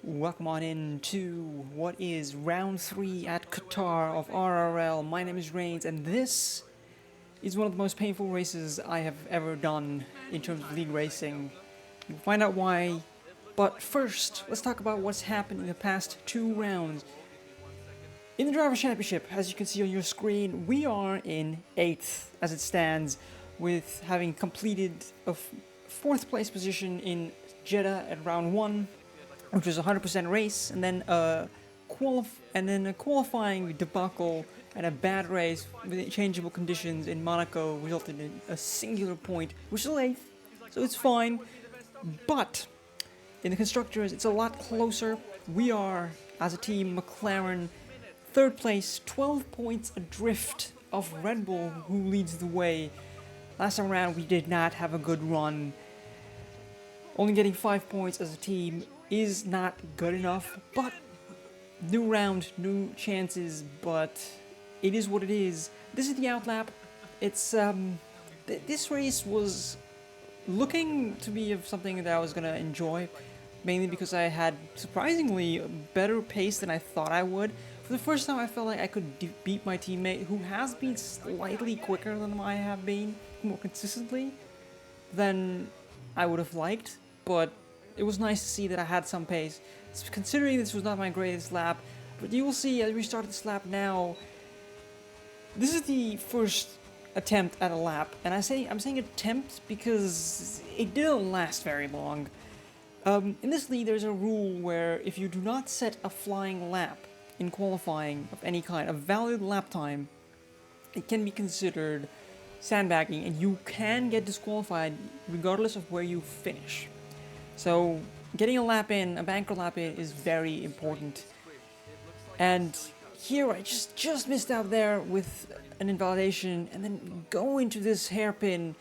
Welcome on in to what is round 3 at Qatar of RRL. My name is Reigns, and this is one of the most painful races I have ever done in terms of league racing. You'll find out why, but first, let's talk about what's happened in the past 2 rounds. In the Drivers' Championship, as you can see on your screen, we are in 8th as it stands, with having completed a 4th place position in Jeddah at round 1, which was a 100% race, and then a qualifying debacle and a bad race with changeable conditions in Monaco resulted in a singular point, which is 8th, so it's fine. But in the constructors, it's a lot closer. We are, as a team, McLaren, 3rd place, 12 points adrift of Red Bull, who leads the way. Last time around, we did not have a good run. Only getting 5 points as a team is not good enough, but new round, new chances, but it is what it is. This is the outlap. It's this race was looking to be of something that I was gonna enjoy, mainly because I had surprisingly a better pace than I thought I would. For the first time, I felt like I could beat my teammate, who has been slightly quicker than I have been, more consistently than I would have liked, but it was nice to see that I had some pace, considering this was not my greatest lap. But you will see as we start this lap now, this is the first attempt at a lap, and I'm saying attempt because it didn't last very long. In this league, there's a rule where if you do not set a flying lap in qualifying of any kind, a valid lap time, it can be considered sandbagging, and you can get disqualified regardless of where you finish. So getting a lap in, a banker lap in, is very important. And here I just missed out there with an invalidation, and then go into this hairpin,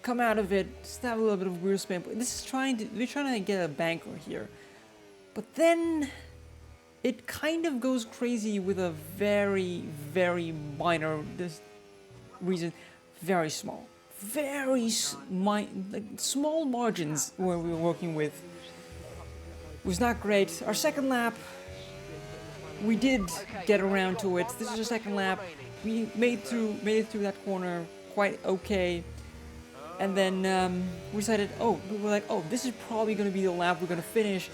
come out of it, just have a little bit of wheel spin. But we're trying to get a banker here. But then it kind of goes crazy with a very, very minor reason, very small. Small margins where we were working with. It was not great. Our second lap, we did get around to it. This is our second lap. We made it through that corner quite okay. And then we decided, this is probably going to be the lap we're going to finish.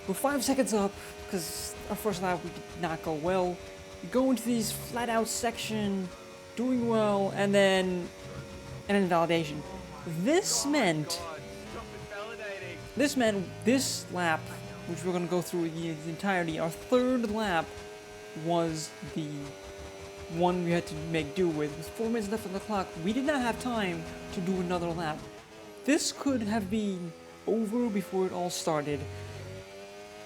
We're 5 seconds up because our first lap we did not go well. We go into this flat out section, doing well, and then an invalidation. This meant this lap, which we're going to go through the entirety, our third lap was the one we had to make do with. With 4 minutes left on the clock, we did not have time to do another lap. This could have been over before it all started.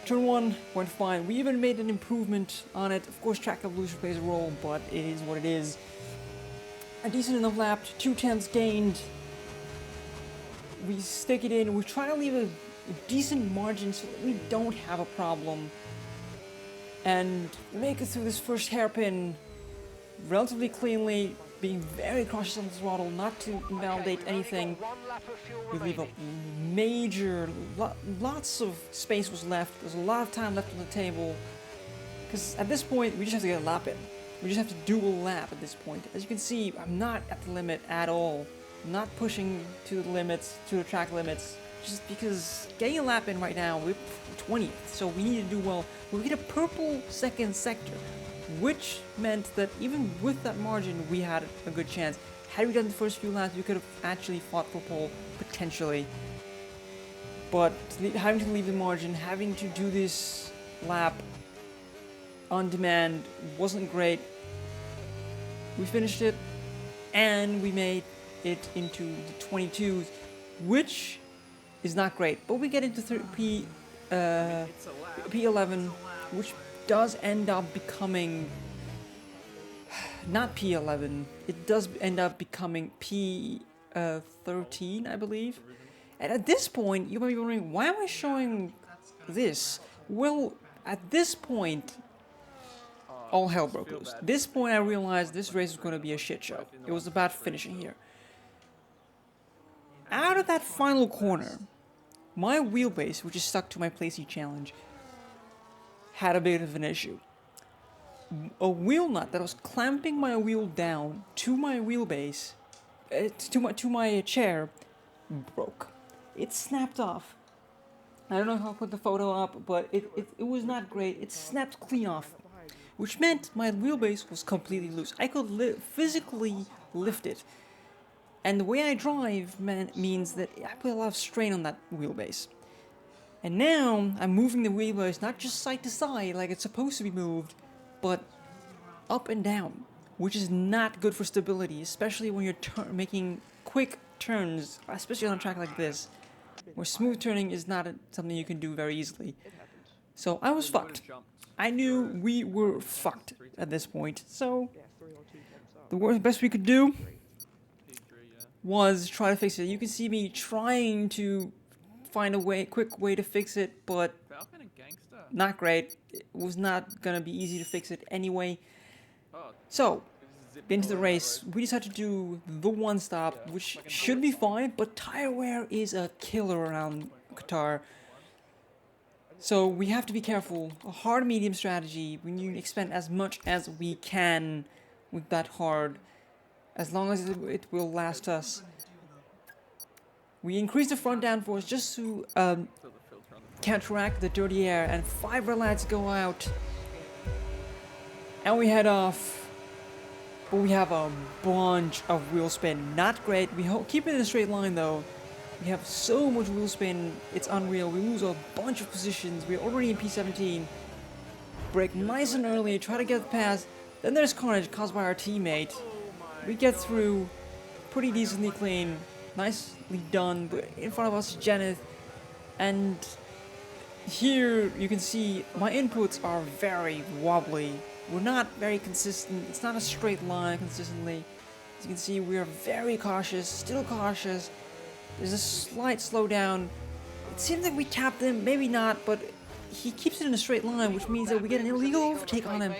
Turn 1 went fine. We even made an improvement on it. Of course, track evolution plays a role, but it is what it is. A decent enough lap, 2/10 gained. We stick it in. We try to leave a decent margin so that we don't have a problem, and make it through this first hairpin relatively cleanly, being very cautious on the throttle, not to invalidate anything. We leave a lots of space was left. There's a lot of time left on the table, because at this point we just have to get a lap in. We just have to do a lap at this point. As you can see, I'm not at the limit at all. I'm not pushing to the limits, to the track limits, just because getting a lap in right now, we're 20th, so we need to do well. We get a purple second sector, which meant that even with that margin, we had a good chance. Had we done the first few laps, we could have actually fought for pole, potentially. But having to leave the margin, having to do this lap on demand wasn't great. We finished it, and we made it into the 22s, which is not great. But we get into P11, which does end up becoming not P11. It does end up becoming P13, I believe. And at this point, you might be wondering, why am I showing this? Well, at this point, all hell broke loose. At this point, I realized this race was going to be a shit show. It was about finishing here. Out of that final corner, my wheelbase, which is stuck to my Placey challenge, had a bit of an issue. A wheel nut that was clamping my wheel down to my wheelbase, to my chair, broke. It snapped off. I don't know if I'll put the photo up, but it was not great. It snapped clean off, which meant my wheelbase was completely loose. I could physically lift it. And the way I drive means that I put a lot of strain on that wheelbase. And now I'm moving the wheelbase not just side to side like it's supposed to be moved, but up and down, which is not good for stability, especially when you're making quick turns, especially on a track like this, where smooth turning is not something you can do very easily. So I was fucked. I knew we were fucked at this point, so the best we could do was try to fix it. You can see me trying to find a quick way to fix it, but not great. It was not gonna be easy to fix it anyway. So, into the race, we decided to do the one stop, which should be fine, but tire wear is a killer around Qatar. So we have to be careful. A hard medium strategy. We need to expend as much as we can with that hard, as long as it will last us. We increased the front downforce just to counteract the dirty air, and 5 red lights go out, and we head off. But we have a bunch of wheel spin. Not great. We keep it in a straight line though. We have so much wheel spin, it's unreal. We lose a bunch of positions. We're already in P17. Brake nice and early, try to get past. Then there's carnage caused by our teammate. We get through pretty decently clean. Nicely done. In front of us, Janeth. And here you can see my inputs are very wobbly. We're not very consistent. It's not a straight line consistently. As you can see, we are very cautious, still cautious. There's a slight slowdown. It seems like we tapped him, maybe not, but he keeps it in a straight line, which means that we get an illegal overtake on him,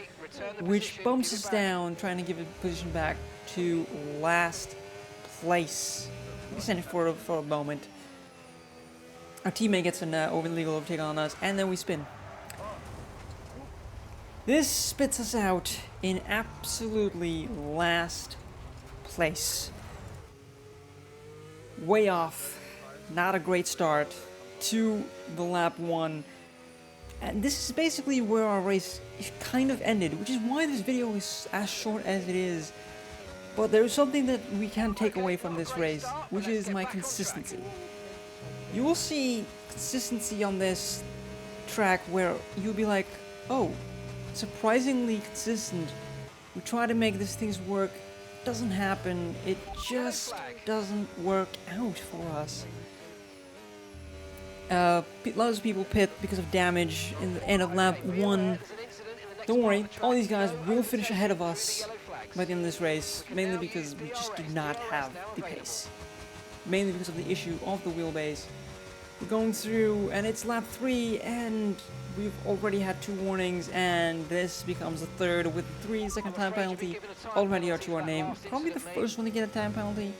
which bumps us down, trying to give a position back to last place. We send it for a moment. Our teammate gets an illegal overtake on us, and then we spin. This spits us out in absolutely last place. Way off. Not a great start to the lap 1. And this is basically where our race kind of ended, which is why this video is as short as it is. But there's something that we can take away from this race, which is my consistency. You will see consistency on this track where you'll be like, oh, surprisingly consistent. We try to make these things work, doesn't happen, it just doesn't work out for us. Lots of people pit because of damage in the end of lap 1. Don't worry, all these guys will finish ahead of us by the end of this race, mainly because we just do not have the pace. Mainly because of the issue of the wheelbase. We're going through, and it's lap 3, and we've already had 2 warnings, and this becomes the third with 3-second time penalty already to our name. Probably the first one to get a time penalty.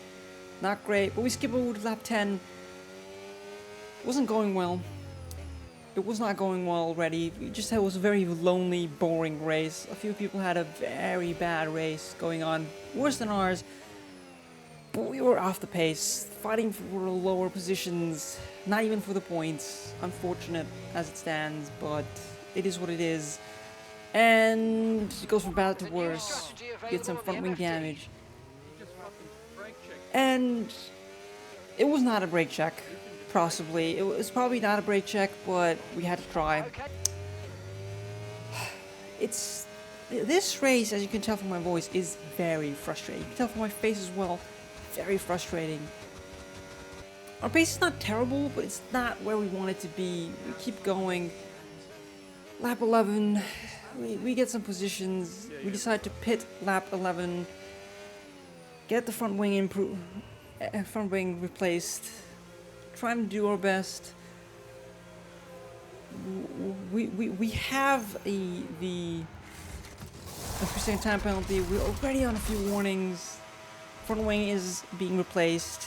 Not great, but we skip over to lap 10. Wasn't going well. It was not going well already. It was a very lonely, boring race. A few people had a very bad race going on, worse than ours. But we were off the pace, fighting for lower positions, not even for the points. Unfortunate as it stands, but it is what it is. And it goes from bad to worse. Get some front wing damage. And it was not a brake check, possibly. It was probably not a brake check, but we had to try. This race, as you can tell from my voice, is very frustrating. You can tell from my face as well. Very frustrating. Our pace is not terrible, but it's not where we want it to be. We keep going. Lap 11, we get some positions. We decide to pit lap 11. Get the front wing replaced. Trying to do our best. We have the 3-second time penalty. We're already on a few warnings. Front wing is being replaced,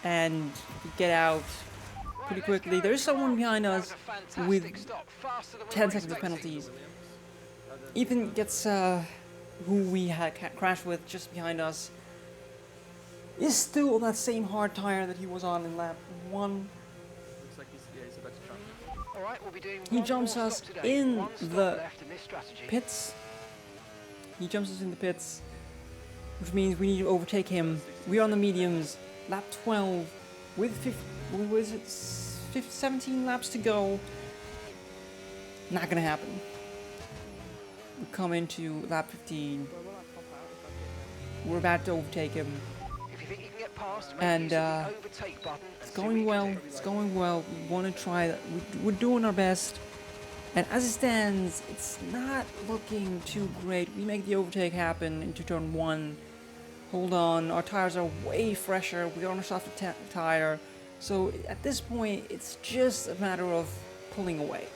and we get out pretty quickly. There's someone behind us with 10 seconds of penalties. Ethan gets, who we had crashed with just behind us, is still on that same hard tire that he was on in lap 1. Looks like he's about to jump. All right, we'll be doing He jumps us in the pits. He jumps us in the pits, which means we need to overtake him. We're on the mediums, lap 12, with 17 laps to go. Not gonna happen. We come into lap 15. We're about to overtake him. And it's going well. It's going well. We want to try that. We're doing our best. And as it stands, it's not looking too great. We make the overtake happen into turn 1. Hold on, our tires are way fresher. We're on a softer tire. So at this point, it's just a matter of pulling away.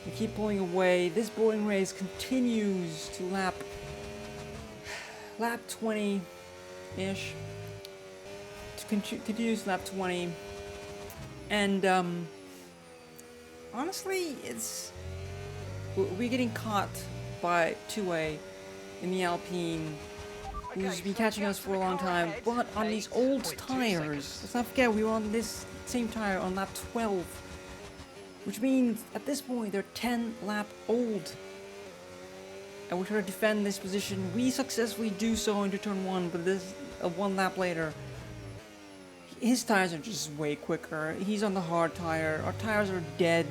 We keep pulling away. This boring race continues to lap 20-ish. Continues to lap 20. And honestly, we're getting caught by 2A in the Alpine, who's been catching us for a long time, but on these old tires. Let's not forget, we were on this same tire on lap 12, which means at this point they're 10 lap old. And we try to defend this position. We successfully do so into turn 1, but this 1 lap later, his tires are just way quicker. He's on the hard tire. Our tires are dead.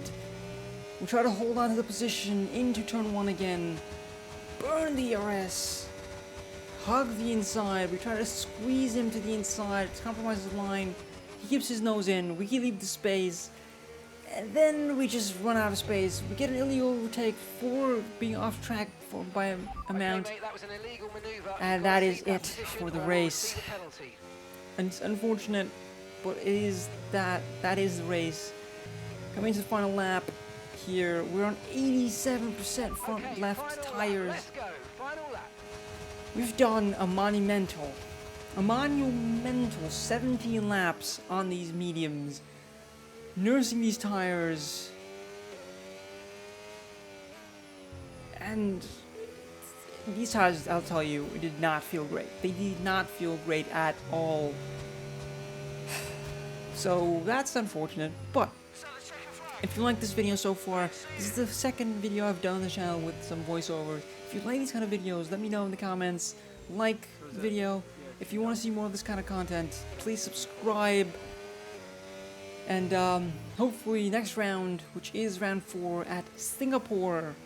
We try to hold on to the position into turn 1 again. Burn the ERS. Hug the inside. We try to squeeze him to the inside. Compromise the line. He keeps his nose in. We leave the space. And then we just run out of space. We get an illegal overtake for being off track by an amount. Okay, mate, that was an illegal maneuver. And that is it for the race. And it's unfortunate, but it is that is the race. Coming to the final lap here, we're on 87% front left tires. Let's go. Final lap. We've done a monumental 17 laps on these mediums, nursing these tires, and these tires, I'll tell you, did not feel great. They did not feel great at all. So that's unfortunate, but if you like this video so far, this is the second video I've done on the channel with some voiceovers. If you like these kind of videos, let me know in the comments. Like the video. If you want to see more of this kind of content, please subscribe. And hopefully next round, which is round 4 at Singapore,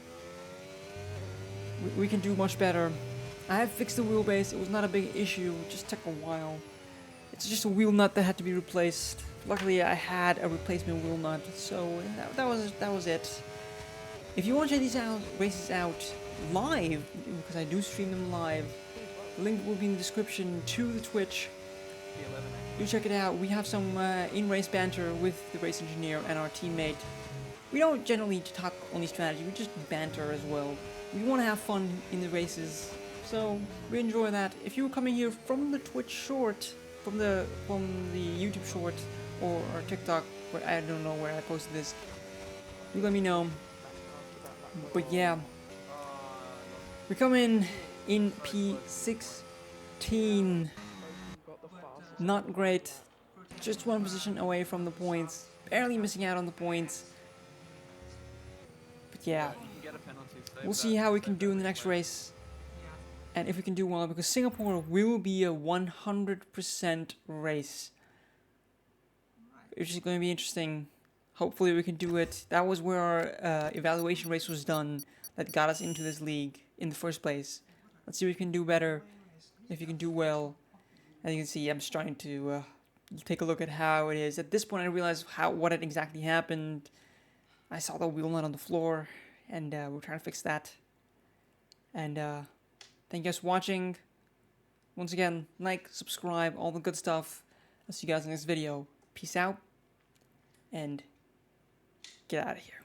we can do much better. I have fixed the wheelbase. It was not a big issue. It just took a while. It's just a wheel nut that had to be replaced. Luckily, I had a replacement wheel nut, so that was it. If you want to check these races out live, because I do stream them live, the link will be in the description to the Twitch. Do check it out. We have some in-race banter with the race engineer and our teammate. We don't generally talk only strategy, we just banter as well. We want to have fun in the races, so we enjoy that. If you were coming here from the Twitch short, from the YouTube short, or TikTok, where I don't know where I posted this, do let me know. But yeah, we come in P16. Not great. Just 1 position away from the points. Barely missing out on the points. But yeah, we'll see how we can do in the next race. And if we can do well, because Singapore will be a 100% race. Which is going to be interesting. Hopefully we can do it. That was where our evaluation race was done. That got us into this league in the first place. Let's see if we can do better. If you can do well. As you can see, I'm just trying to take a look at how it is. At this point, I realized what had exactly happened. I saw the wheel nut on the floor, and we're trying to fix that. And thank you guys for watching. Once again, like, subscribe, all the good stuff. I'll see you guys in this video. Peace out, and get out of here.